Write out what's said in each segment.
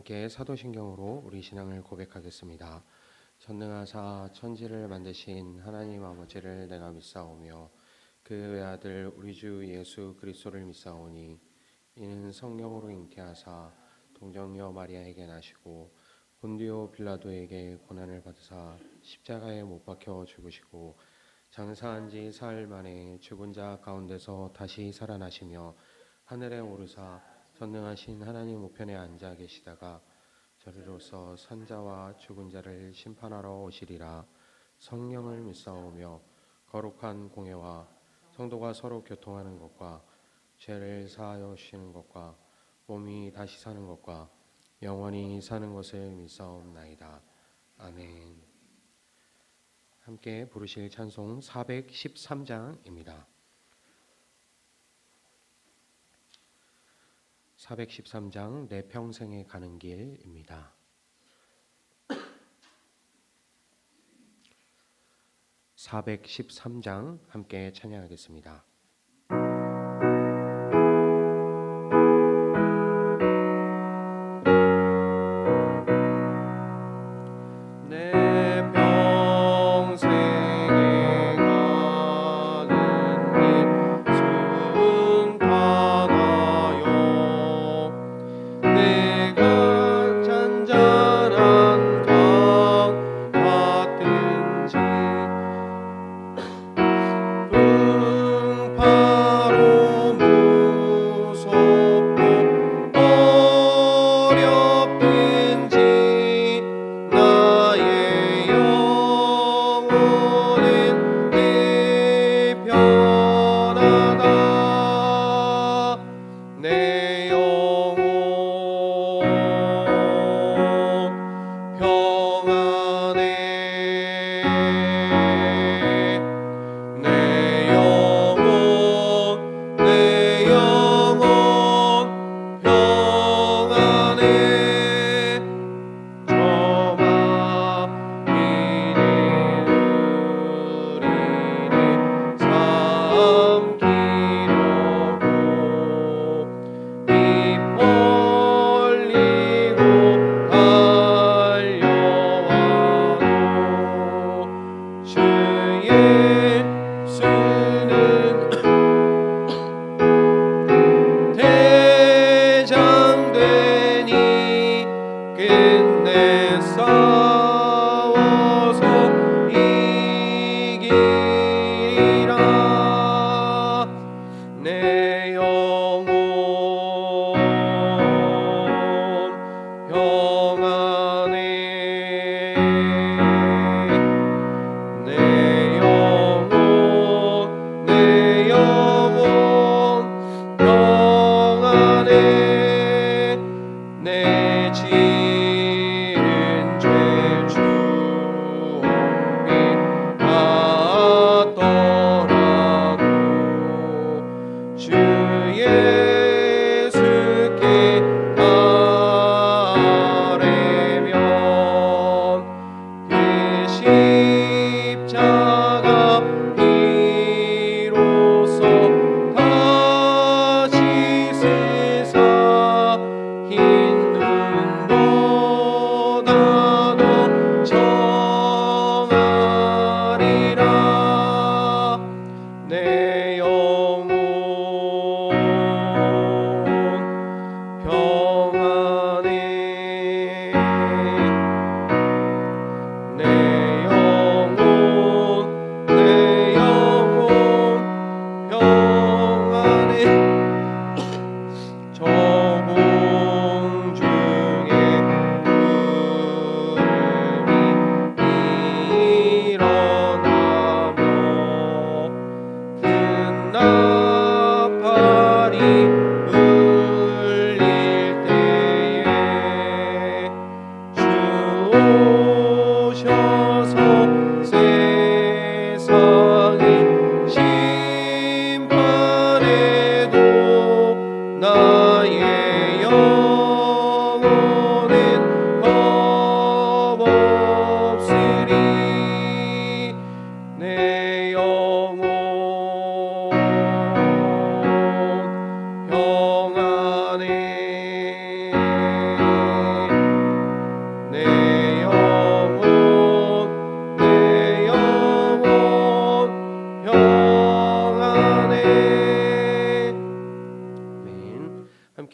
함께 사도신경으로 우리 신앙을 고백하겠습니다. 전능하사 천지를 만드신 하나님 아버지를 내가 믿사오며 그 외아들 우리 주 예수 그리스도를 믿사오니 이는 성령으로 잉태하사 동정녀 마리아에게 나시고 본디오 빌라도에게 고난을 받으사 십자가에 못 박혀 죽으시고 장사한 지 사흘 만에 죽은 자 가운데서 다시 살아나시며 하늘에 오르사 전능하신 하나님 우편에 앉아 계시다가 저리로서 산자와 죽은 자를 심판하러 오시리라. 성령을 믿사오며 거룩한 공예와 성도가 서로 교통하는 것과 죄를 사하여 주시는 것과 몸이 다시 사는 것과 영원히 사는 것을 믿사옵나이다. 아멘. 함께 부르실 찬송 413장입니다. 413장 내 평생에 가는 길입니다. 413장 함께 찬양하겠습니다.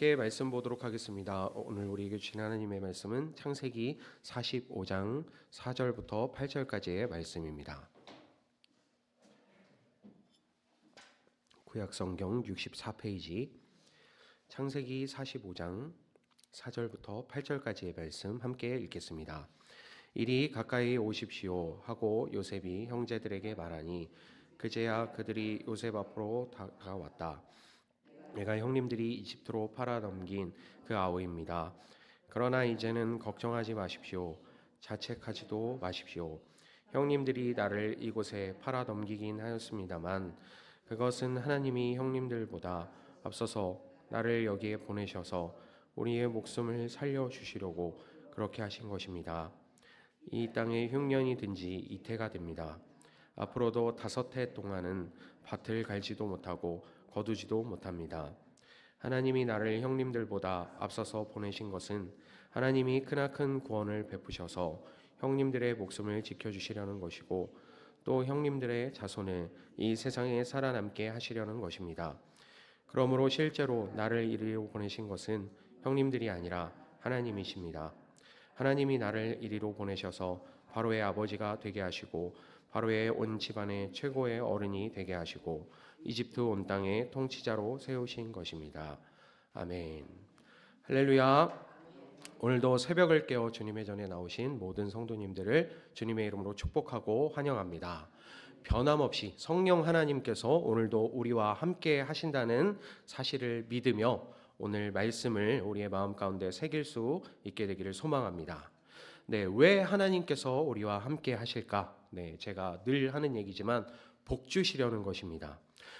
함께 말씀 보도록 하겠습니다. 오늘 우리에게 주신 하나님의 말씀은 창세기 45장 4절부터 8절까지의 말씀입니다. 구약성경 64페이지 창세기 45장 4절부터 8절까지의 말씀 함께 읽겠습니다. 이리 가까이 오십시오 하고 요셉이 형제들에게 말하니 그제야 그들이 요셉 앞으로 다가왔다. 내가 형님들이 이집트로 팔아넘긴 그 아우입니다. 그러나 이제는 걱정하지 마십시오. 자책하지도 마십시오. 형님들이 나를 이곳에 팔아넘기긴 하였습니다만 그것은 하나님이 형님들보다 앞서서 나를 여기에 보내셔서 우리의 목숨을 살려주시려고 그렇게 하신 것입니다. 이 땅에 흉년이 든 지 이태가 됩니다. 앞으로도 5해 동안은 밭을 갈지도 못하고 거두지도 못합니다. 하나님이 나를 형님들보다 앞서서 보내신 것은 하나님이 크나큰 구원을 베푸셔서 형님들의 목숨을 지켜주시려는 것이고 또 형님들의 자손을 이 세상에 살아남게 하시려는 것입니다. 그러므로 실제로 나를 이리로 보내신 것은 형님들이 아니라 하나님이십니다. 하나님이 나를 이리로 보내셔서 바로의 아버지가 되게 하시고 바로의 온 집안의 최고의 어른이 되게 하시고 이집트 온 땅의 통치자로 세우신 것입니다. 아멘. 할렐루야. 오늘도 새벽을 깨어 주님의 전에 나오신 모든 성도님들을 주님의 이름으로 축복하고 환영합니다. 변함없이 성령 하나님께서 오늘도 우리와 함께 하신다는 사실을 믿으며 오늘 말씀을 우리의 마음 가운데 새길 수 있게 되기를 소망합니다. 왜 하나님께서 우리와 함께 하실까? 제가 늘 하는 얘기지만 복 주시려는 것입니다.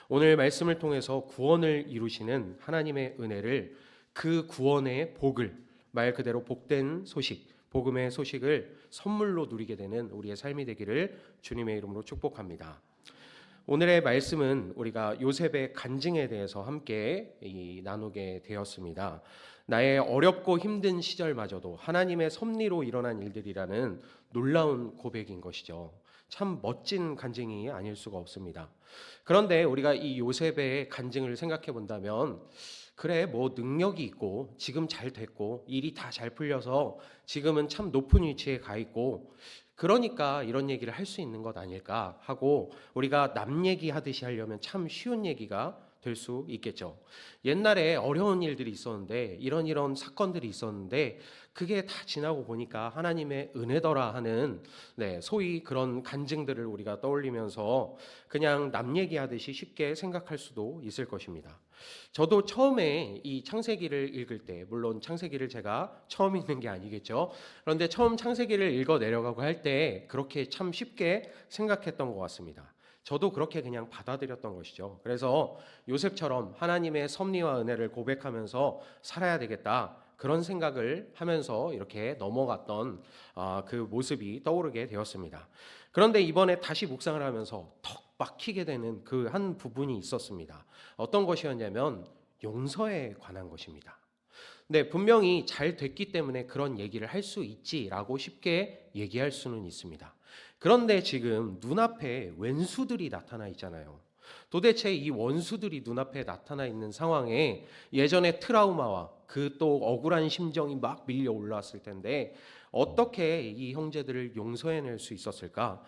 오늘 말씀을 통해서 구원을 이루시는 하나님의 은혜를, 그 구원의 복을, 말 그대로 복된 소식, 복음의 소식을 선물로 누리게 되는 우리의 삶이 되기를 주님의 이름으로 축복합니다. 오늘의 말씀은 우리가 요셉의 간증에 대해서 함께 나누게 되었습니다. 나의 어렵고 힘든 시절마저도 하나님의 섭리로 일어난 일들이라는 놀라운 고백인 것이죠. 참 멋진 간증이 아닐 수가 없습니다. 그런데 우리가 이 요셉의 간증을 생각해 본다면 그래 능력이 있고 지금 잘 됐고 일이 다 잘 풀려서 지금은 참 높은 위치에 가 있고 그러니까 이런 얘기를 할 수 있는 것 아닐까 하고 우리가 남 얘기하듯이 하려면 참 쉬운 얘기가 될 수 있겠죠. 옛날에 어려운 일들이 있었는데 이런 사건들이 있었는데 그게 다 지나고 보니까 하나님의 은혜더라 하는 소위 그런 간증들을 우리가 떠올리면서 그냥 남 얘기하듯이 쉽게 생각할 수도 있을 것입니다. 저도 처음에 이 창세기를 읽을 때, 물론 창세기를 제가 처음 읽는 게 아니겠죠. 그런데 처음 창세기를 읽어 내려가고 할 때 그렇게 참 쉽게 생각했던 것 같습니다. 저도 그렇게 그냥 받아들였던 것이죠. 그래서 요셉처럼 하나님의 섭리와 은혜를 고백하면서 살아야 되겠다, 그런 생각을 하면서 이렇게 넘어갔던 그 모습이 떠오르게 되었습니다. 그런데 이번에 다시 묵상을 하면서 턱 막히게 되는 그 한 부분이 있었습니다. 어떤 것이었냐면 용서에 관한 것입니다. 분명히 잘 됐기 때문에 그런 얘기를 할 수 있지라고 쉽게 얘기할 수는 있습니다. 그런데 지금 눈앞에 왼수들이 나타나 있잖아요. 도대체 이 원수들이 눈앞에 나타나 있는 상황에 예전의 트라우마와 그 또 억울한 심정이 막 밀려 올라왔을 텐데 어떻게 이 형제들을 용서해낼 수 있었을까?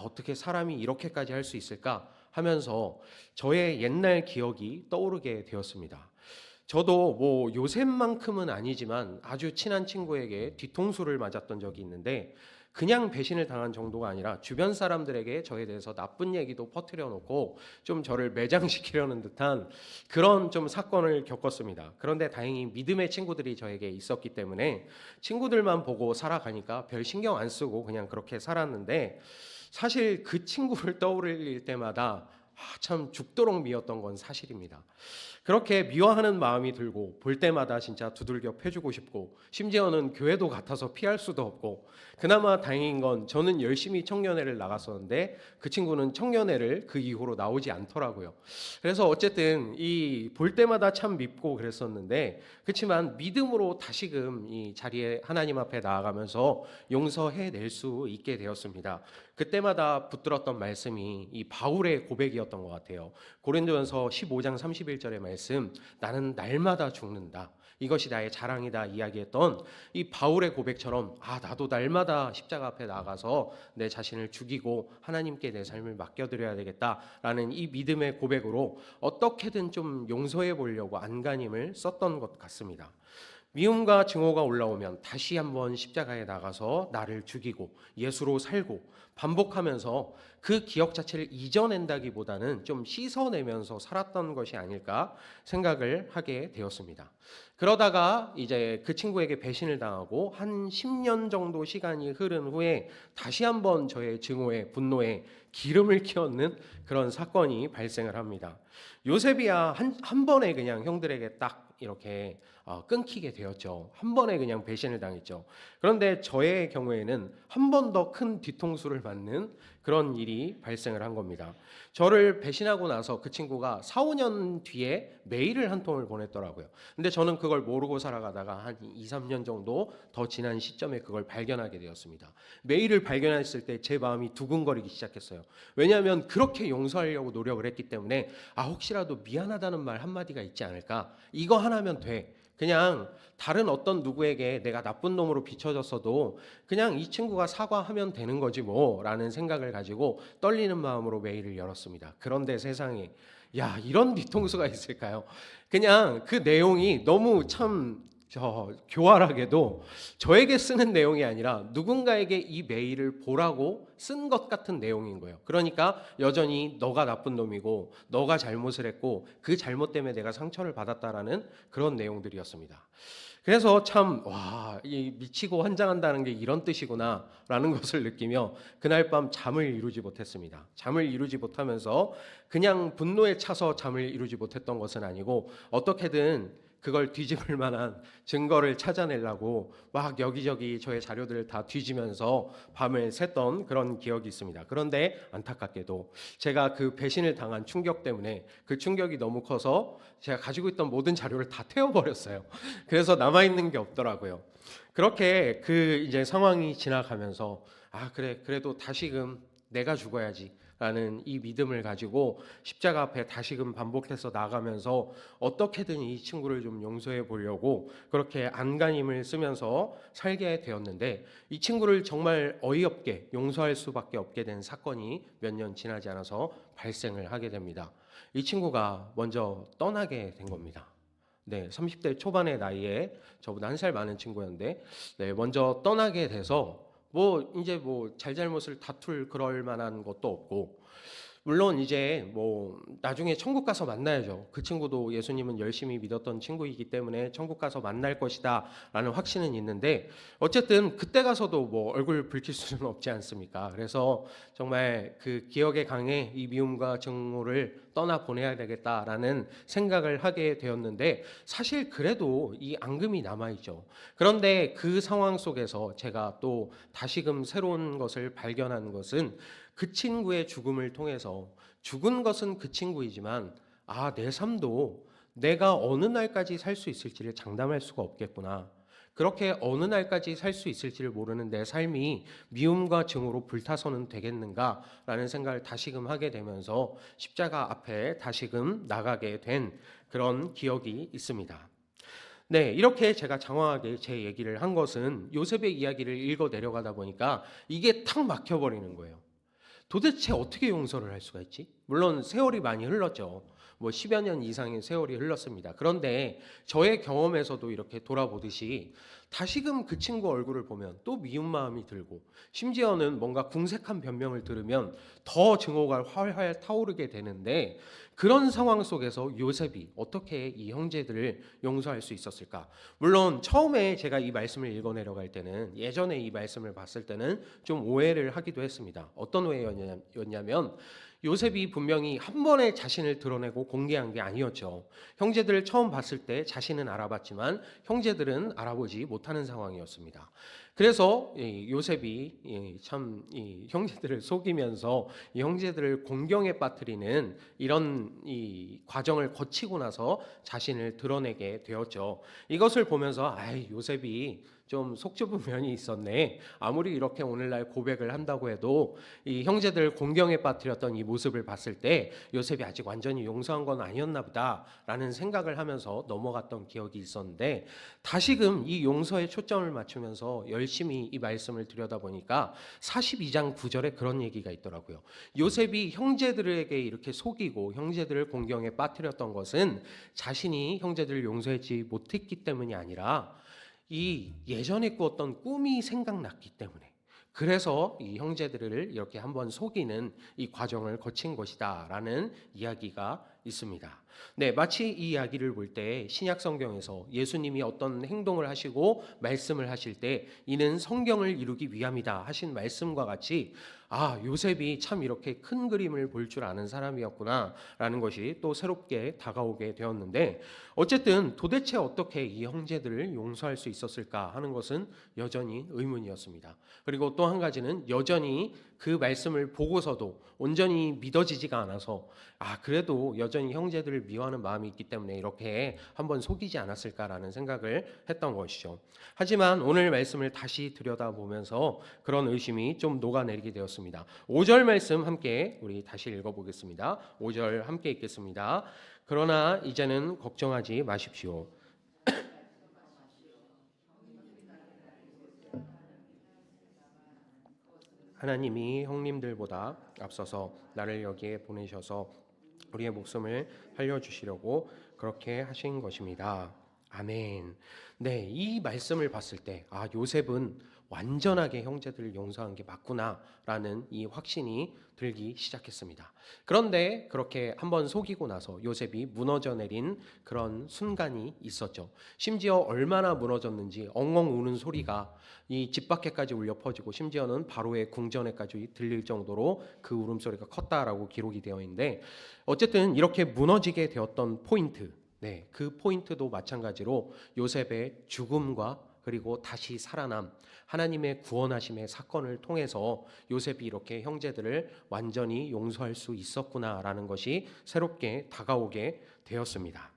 어떻게 사람이 이렇게까지 할 수 있을까? 하면서 저의 옛날 기억이 떠오르게 되었습니다. 저도 요셉만큼은 아니지만 아주 친한 친구에게 뒤통수를 맞았던 적이 있는데 그냥 배신을 당한 정도가 아니라 주변 사람들에게 저에 대해서 나쁜 얘기도 퍼뜨려 놓고 좀 저를 매장시키려는 듯한 그런 좀 사건을 겪었습니다. 그런데 다행히 믿음의 친구들이 저에게 있었기 때문에 친구들만 보고 살아가니까 별 신경 안 쓰고 그냥 그렇게 살았는데 사실 그 친구를 떠올릴 때마다 참 죽도록 미웠던 건 사실입니다. 그렇게 미워하는 마음이 들고 볼 때마다 진짜 두들겨 패주고 싶고 심지어는 교회도 같아서 피할 수도 없고 그나마 다행인 건 저는 열심히 청년회를 나갔었는데 그 친구는 청년회를 그 이후로 나오지 않더라고요. 그래서 어쨌든 이 볼 때마다 참 밉고 그랬었는데 그렇지만 믿음으로 다시금 이 자리에 하나님 앞에 나아가면서 용서해낼 수 있게 되었습니다. 그때마다 붙들었던 말씀이 이 바울의 고백이었던 고백이었던 것 같아요. 고린도전서 15장 31절의 말씀, 나는 날마다 죽는다, 이것이 나의 자랑이다 이야기했던 이 바울의 고백처럼, 나도 날마다 십자가 앞에 나가서 내 자신을 죽이고 하나님께 내 삶을 맡겨드려야 되겠다라는 이 믿음의 고백으로 어떻게든 좀 용서해 보려고 안간힘을 썼던 것 같습니다. 미움과 증오가 올라오면 다시 한번 십자가에 나가서 나를 죽이고 예수로 살고 반복하면서 그 기억 자체를 잊어낸다기보다는 좀 씻어내면서 살았던 것이 아닐까 생각을 하게 되었습니다. 그러다가 이제 그 친구에게 배신을 당하고 한 10년 정도 시간이 흐른 후에 다시 한번 저의 증오에, 분노에 기름을 끼얹는 그런 사건이 발생을 합니다. 요셉이야 한 번에 그냥 형들에게 딱 이렇게 끊기게 되었죠. 한 번에 그냥 배신을 당했죠. 그런데 저의 경우에는 한 번 더 큰 뒤통수를 맞는 그런 일이 발생을 한 겁니다. 저를 배신하고 나서 그 친구가 4, 5년 뒤에 메일을 한 통을 보냈더라고요. 근데 저는 그걸 모르고 살아가다가 한 2, 3년 정도 더 지난 시점에 그걸 발견하게 되었습니다. 메일을 발견했을 때 제 마음이 두근거리기 시작했어요. 왜냐하면 그렇게 용서하려고 노력을 했기 때문에 혹시라도 미안하다는 말 한마디가 있지 않을까? 이거 하나면 돼. 그냥 다른 어떤 누구에게 내가 나쁜 놈으로 비춰졌어도 그냥 이 친구가 사과하면 되는 거지 뭐 라는 생각을 가지고 떨리는 마음으로 메일을 열었습니다. 그런데 세상에 이런 뒤통수가 있을까요? 그냥 그 내용이 너무 참 교활하게도 저에게 쓰는 내용이 아니라 누군가에게 이 메일을 보라고 쓴 것 같은 내용인 거예요. 그러니까 여전히 너가 나쁜 놈이고 너가 잘못을 했고 그 잘못 때문에 내가 상처를 받았다라는 그런 내용들이었습니다. 그래서 참 이 미치고 환장한다는 게 이런 뜻이구나 라는 것을 느끼며 그날 밤 잠을 이루지 못했습니다. 잠을 이루지 못하면서 그냥 분노에 차서 잠을 이루지 못했던 것은 아니고 어떻게든 그걸 뒤집을 만한 증거를 찾아내려고 막 여기저기 저의 자료들을 다 뒤지면서 밤을 샜던 그런 기억이 있습니다. 그런데 안타깝게도 제가 그 배신을 당한 충격 때문에 그 충격이 너무 커서 제가 가지고 있던 모든 자료를 다 태워버렸어요. 그래서 남아있는 게 없더라고요. 그렇게 그 이제 상황이 지나가면서 그래도 다시금 내가 죽어야지 라는 이 믿음을 가지고 십자가 앞에 다시금 반복해서 나가면서 어떻게든 이 친구를 좀 용서해 보려고 그렇게 안간힘을 쓰면서 살게 되었는데, 이 친구를 정말 어이없게 용서할 수밖에 없게 된 사건이 몇 년 지나지 않아서 발생을 하게 됩니다. 이 친구가 먼저 떠나게 된 겁니다. 30대 초반의 나이에 저보다 한 살 많은 친구였는데 먼저 떠나게 돼서 이제 잘잘못을 다툴 그럴 만한 것도 없고, 물론 이제 나중에 천국 가서 만나야죠. 그 친구도 예수님은 열심히 믿었던 친구이기 때문에 천국 가서 만날 것이다 라는 확신은 있는데, 어쨌든 그때 가서도 얼굴 붉힐 수는 없지 않습니까? 그래서 정말 그 기억에 강해 이 미움과 증오를 떠나 보내야 되겠다라는 생각을 하게 되었는데, 사실 그래도 이 앙금이 남아있죠. 그런데 그 상황 속에서 제가 또 다시금 새로운 것을 발견한 것은, 그 친구의 죽음을 통해서 죽은 것은 그 친구이지만 내 삶도 내가 어느 날까지 살 수 있을지를 장담할 수가 없겠구나. 그렇게 어느 날까지 살 수 있을지를 모르는 내 삶이 미움과 증오로 불타서는 되겠는가라는 생각을 다시금 하게 되면서 십자가 앞에 다시금 나가게 된 그런 기억이 있습니다. 이렇게 제가 장황하게 제 얘기를 한 것은 요셉의 이야기를 읽어 내려가다 보니까 이게 탁 막혀버리는 거예요. 도대체 어떻게 용서를 할 수가 있지? 물론 세월이 많이 흘렀죠. 10여 년 이상의 세월이 흘렀습니다. 그런데 저의 경험에서도 이렇게 돌아보듯이 다시금 그 친구 얼굴을 보면 또 미운 마음이 들고, 심지어는 뭔가 궁색한 변명을 들으면 더 증오가 활활 타오르게 되는데, 그런 상황 속에서 요셉이 어떻게 이 형제들을 용서할 수 있었을까? 물론 처음에 제가 이 말씀을 읽어내려갈 때는, 예전에 이 말씀을 봤을 때는 좀 오해를 하기도 했습니다. 어떤 오해였냐면, 요셉이 분명히 한 번에 자신을 드러내고 공개한 게 아니었죠. 형제들을 처음 봤을 때 자신은 알아봤지만 형제들은 알아보지 못하는 상황이었습니다. 그래서 요셉이 참 형제들을 속이면서 이 형제들을 공경에 빠뜨리는 이런 이 과정을 거치고 나서 자신을 드러내게 되었죠. 이것을 보면서 요셉이 좀 속 좁은 면이 있었네. 아무리 이렇게 오늘날 고백을 한다고 해도 이 형제들 공경에 빠뜨렸던 이 모습을 봤을 때 요셉이 아직 완전히 용서한 건 아니었나 보다라는 생각을 하면서 넘어갔던 기억이 있었는데, 다시금 이 용서에 초점을 맞추면서 열심히 이 말씀을 들여다보니까 42장 9절에 그런 얘기가 있더라고요. 요셉이 형제들에게 이렇게 속이고 형제들을 공경에 빠뜨렸던 것은 자신이 형제들을 용서하지 못했기 때문이 아니라 이 예전에 꾸었던 꿈이 생각났기 때문에, 그래서 이 형제들을 이렇게 한번 속이는 이 과정을 거친 것이다라는 이야기가 있습니다. 네, 마치 이 이야기를 볼 때 신약 성경에서 예수님이 어떤 행동을 하시고 말씀을 하실 때 이는 성경을 이루기 위함이다 하신 말씀과 같이, 아, 요셉이 참 이렇게 큰 그림을 볼 줄 아는 사람이었구나 라는 것이 또 새롭게 다가오게 되었는데, 어쨌든 도대체 어떻게 이 형제들을 용서할 수 있었을까 하는 것은 여전히 의문이었습니다. 그리고 또 한 가지는 여전히 그 말씀을 보고서도 온전히 믿어지지가 않아서, 아, 그래도 여전히 형제들을 미워하는 마음이 있기 때문에 이렇게 한번 속이지 않았을까라는 생각을 했던 것이죠. 하지만 오늘 말씀을 다시 들여다보면서 그런 의심이 좀 녹아내리게 되었습니다. 5절 말씀 함께 우리 다시 읽어보겠습니다. 5절 함께 읽겠습니다. 그러나 이제는 걱정하지 마십시오. 하나님이 형님들보다 앞서서 나를 여기에 보내셔서 우리의 목숨을 살려주시려고 그렇게 하신 것입니다. 아멘. 네, 이 말씀을 봤을 때, 아, 요셉은 완전하게 형제들을 용서한 게 맞구나라는 이 확신이 들기 시작했습니다. 그런데 그렇게 한번 속이고 나서 요셉이 무너져 내린 그런 순간이 있었죠. 심지어 얼마나 무너졌는지 엉엉 우는 소리가 이 집 밖에까지 울려 퍼지고, 심지어는 바로의 궁전에까지 들릴 정도로 그 울음소리가 컸다라고 기록이 되어 있는데, 어쨌든 이렇게 무너지게 되었던 포인트, 네, 그 포인트도 마찬가지로 요셉의 죽음과 그리고 다시 살아남, 하나님의 구원하심의 사건을 통해서 요셉이 이렇게 형제들을 완전히 용서할 수 있었구나라는 것이 새롭게 다가오게 되었습니다.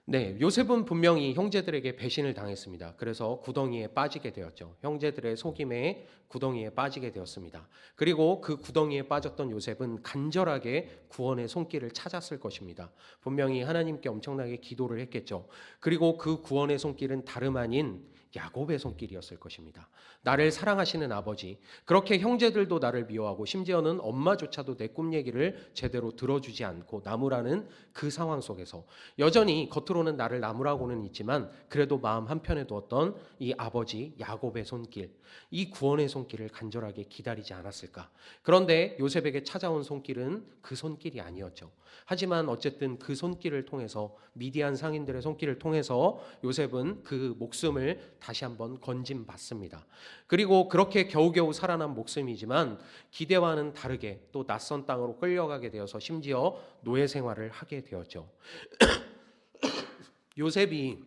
네, 요셉은 분명히 형제들에게 배신을 당했습니다. 그래서 구덩이에 빠지게 되었죠. 형제들의 속임에 구덩이에 빠지게 되었습니다. 그리고 그 구덩이에 빠졌던 요셉은 간절하게 구원의 손길을 찾았을 것입니다. 분명히 하나님께 엄청나게 기도를 했겠죠. 그리고 그 구원의 손길은 다름 아닌 야곱의 손길이었을 것입니다. 나를 사랑하시는 아버지, 그렇게 형제들도 나를 미워하고 심지어는 엄마조차도 내 꿈 얘기를 제대로 들어주지 않고 나무라는 그 상황 속에서 여전히 겉으로는 나를 나무라고는 있지만 그래도 마음 한편에 두었던 이 아버지 야곱의 손길, 이 구원의 손길을 간절하게 기다리지 않았을까. 그런데 요셉에게 찾아온 손길은 그 손길이 아니었죠. 하지만 어쨌든 그 손길을 통해서, 미디안 상인들의 손길을 통해서 요셉은 그 목숨을 다시 한번 건짐받습니다. 그리고 그렇게 겨우겨우 살아난 목숨이지만 기대와는 다르게 또 낯선 땅으로 끌려가게 되어서 심지어 노예 생활을 하게 되었죠. 요셉이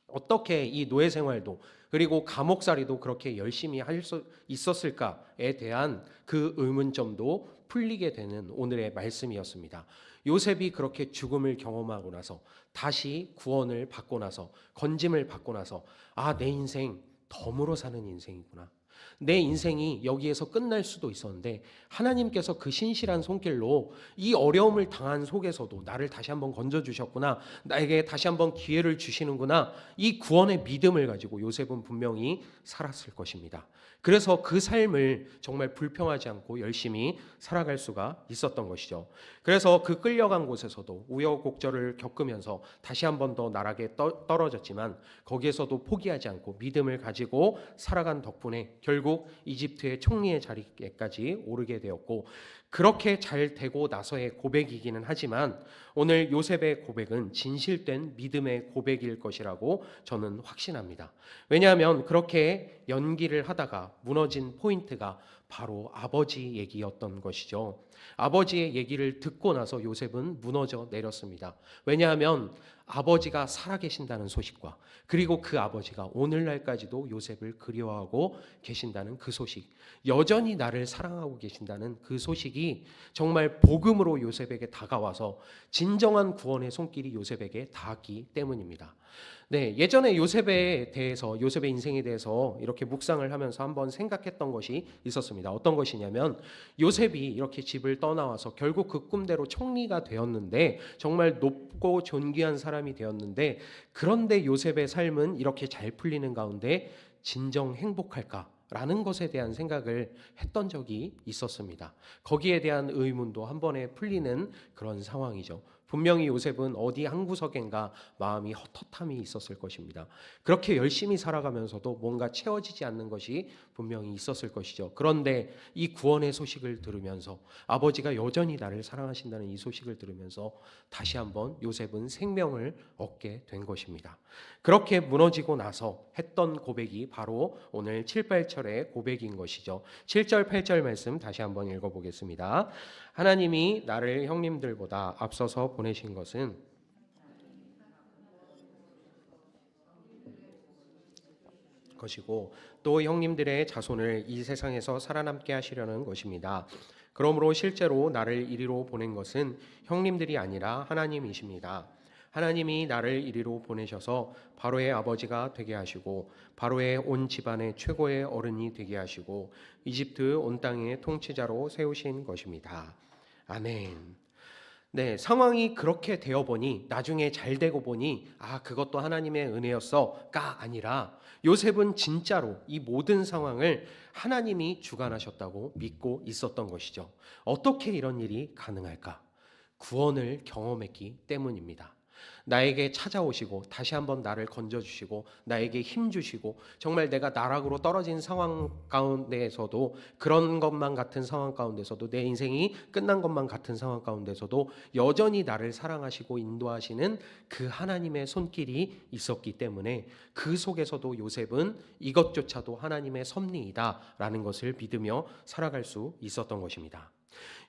어떻게 이 노예 생활도 그리고 감옥살이도 그렇게 열심히 할 수 있었을까에 대한 그 의문점도 풀리게 되는 오늘의 말씀이었습니다. 요셉이 그렇게 죽음을 경험하고 나서, 다시 구원을 받고 나서, 건짐을 받고 나서, 아, 내 인생 덤으로 사는 인생이구나. 내 인생이 여기에서 끝날 수도 있었는데 하나님께서 그 신실한 손길로 이 어려움을 당한 속에서도 나를 다시 한번 건져주셨구나, 나에게 다시 한번 기회를 주시는구나, 이 구원의 믿음을 가지고 요셉은 분명히 살았을 것입니다. 그래서 그 삶을 정말 불평하지 않고 열심히 살아갈 수가 있었던 것이죠. 그래서 그 끌려간 곳에서도 우여곡절을 겪으면서 다시 한번 더 나락에 떨어졌지만 거기에서도 포기하지 않고 믿음을 가지고 살아간 덕분에 결국 이집트의 총리의 자리에까지 오르게 되었고, 그렇게 잘 되고 나서의 고백이기는 하지만 오늘 요셉의 고백은 진실된 믿음의 고백일 것이라고 저는 확신합니다. 왜냐하면 그렇게 연기를 하다가 무너진 포인트가 바로 아버지 얘기였던 것이죠. 아버지의 얘기를 듣고 나서 요셉은 무너져 내렸습니다. 왜냐하면 아버지가 살아계신다는 소식과 그리고 그 아버지가 오늘날까지도 요셉을 그리워하고 계신다는 그 소식, 여전히 나를 사랑하고 계신다는 그 소식이 정말 복음으로 요셉에게 다가와서 진정한 구원의 손길이 요셉에게 닿았기 때문입니다. 네, 예전에 요셉에 대해서, 요셉의 인생에 대해서 이렇게 묵상을 하면서 한번 생각했던 것이 있었습니다. 어떤 것이냐면 요셉이 이렇게 집을 떠나와서 결국 그 꿈대로 총리가 되었는데 정말 높고 존귀한 사람이 되었는데, 그런데 요셉의 삶은 이렇게 잘 풀리는 가운데 진정 행복할까? 라는 것에 대한 생각을 했던 적이 있었습니다. 거기에 대한 의문도 한 번에 풀리는 그런 상황이죠. 분명히 요셉은 어디 한 구석엔가 마음이 헛헛함이 있었을 것입니다. 그렇게 열심히 살아가면서도 뭔가 채워지지 않는 것이 분명히 있었을 것이죠. 그런데 이 구원의 소식을 들으면서, 아버지가 여전히 나를 사랑하신다는 이 소식을 들으면서 다시 한번 요셉은 생명을 얻게 된 것입니다. 그렇게 무너지고 나서 했던 고백이 바로 오늘 7, 8절의 고백인 것이죠. 7절, 8절 말씀 다시 한번 읽어보겠습니다. 하나님이 나를 형님들보다 앞서서 보내신 것은 것이고 또 형님들의 자손을 이 세상에서 살아남게 하시려는 것입니다. 그러므로 실제로 나를 이리로 보낸 것은 형님들이 아니라 하나님이십니다. 하나님이 나를 이리로 보내셔서 바로의 아버지가 되게 하시고 바로의 온 집안의 최고의 어른이 되게 하시고 이집트 온 땅의 통치자로 세우신 것입니다. 아멘. 네, 상황이 그렇게 되어 보니, 나중에 잘 되고 보니 그것도 하나님의 은혜였어가 아니라 요셉은 진짜로 이 모든 상황을 하나님이 주관하셨다고 믿고 있었던 것이죠. 어떻게 이런 일이 가능할까? 구원을 경험했기 때문입니다. 나에게 찾아오시고 다시 한번 나를 건져주시고 나에게 힘 주시고, 정말 내가 나락으로 떨어진 상황 가운데에서도, 그런 것만 같은 상황 가운데서도, 내 인생이 끝난 것만 같은 상황 가운데서도 여전히 나를 사랑하시고 인도하시는 그 하나님의 손길이 있었기 때문에 그 속에서도 요셉은 이것조차도 하나님의 섭리이다라는 것을 믿으며 살아갈 수 있었던 것입니다.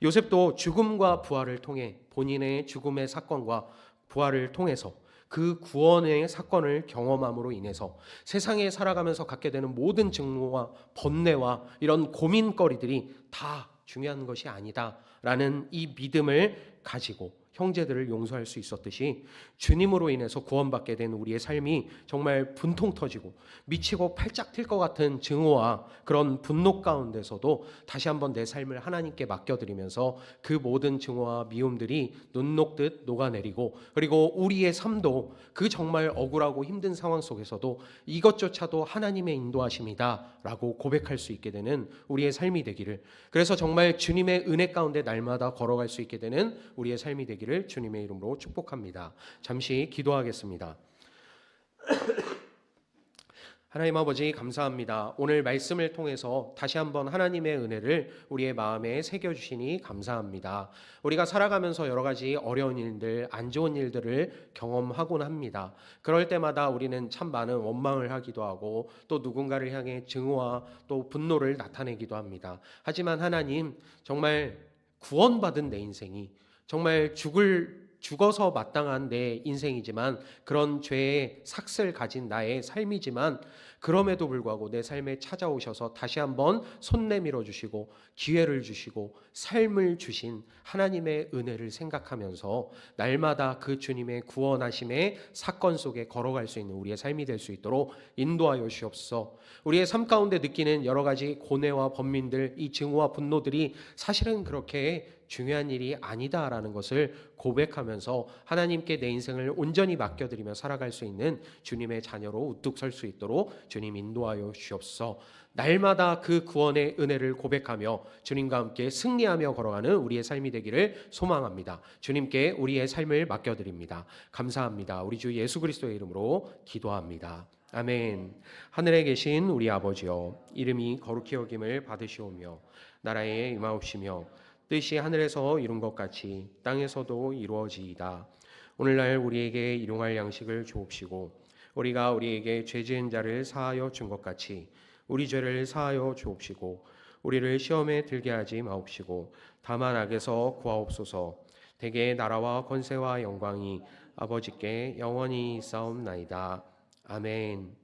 요셉도 죽음과 부활을 통해 본인의 죽음의 사건과 부활을 통해서 그 구원의 사건을 경험함으로 인해서 세상에 살아가면서 갖게 되는 모든 증오와 번뇌와 이런 고민거리들이 다 중요한 것이 아니다라는 이 믿음을 가지고 형제들을 용서할 수 있었듯이, 주님으로 인해서 구원받게 된 우리의 삶이 정말 분통 터지고 미치고 팔짝 튈 것 같은 증오와 그런 분노 가운데서도 다시 한번 내 삶을 하나님께 맡겨드리면서 그 모든 증오와 미움들이 눈 녹듯 녹아내리고, 그리고 우리의 삶도 그 정말 억울하고 힘든 상황 속에서도 이것조차도 하나님의 인도하심이다 라고 고백할 수 있게 되는 우리의 삶이 되기를, 그래서 정말 주님의 은혜 가운데 날마다 걸어갈 수 있게 되는 우리의 삶이 되기를 주님의 이름으로 축복합니다. 잠시 기도하겠습니다. 하나님 아버지, 감사합니다. 오늘 말씀을 통해서 다시 한번 하나님의 은혜를 우리의 마음에 새겨주시니 감사합니다. 우리가 살아가면서 여러 가지 어려운 일들, 안 좋은 일들을 경험하곤 합니다. 그럴 때마다 우리는 참 많은 원망을 하기도 하고 또 누군가를 향해 증오와 또 분노를 나타내기도 합니다. 하지만 하나님, 정말 구원받은 내 인생이 정말 죽어서 마땅한 내 인생이지만, 그런 죄의 삭슬 가진 나의 삶이지만, 그럼에도 불구하고 내 삶에 찾아오셔서 다시 한번 손 내밀어 주시고 기회를 주시고 삶을 주신 하나님의 은혜를 생각하면서 날마다 그 주님의 구원하심의 사건 속에 걸어갈 수 있는 우리의 삶이 될 수 있도록 인도하여 주옵소서. 우리의 삶 가운데 느끼는 여러 가지 고뇌와 번민들, 이 증오와 분노들이 사실은 그렇게 중요한 일이 아니다라는 것을 고백하면서 하나님께 내 인생을 온전히 맡겨드리며 살아갈 수 있는 주님의 자녀로 우뚝 설 수 있도록 주님 인도하여 주옵소서. 날마다 그 구원의 은혜를 고백하며 주님과 함께 승리하며 걸어가는 우리의 삶이 되기를 소망합니다. 주님께 우리의 삶을 맡겨드립니다. 감사합니다. 우리 주 예수 그리스도의 이름으로 기도합니다. 아멘. 하늘에 계신 우리 아버지여, 이름이 거룩히 여김을 받으시오며 나라에 임하옵시며 뜻이 하늘에서 이룬 것 같이 땅에서도 이루어지이다. 오늘날 우리에게 일용할 양식을 주옵시고 우리가 우리에게 죄 지은 자를 사하여 준 것 같이 우리 죄를 사하여 주옵시고 우리를 시험에 들게 하지 마옵시고 다만 악에서 구하옵소서. 대개 나라와 권세와 영광이 아버지께 영원히 있사옵나이다. 아멘.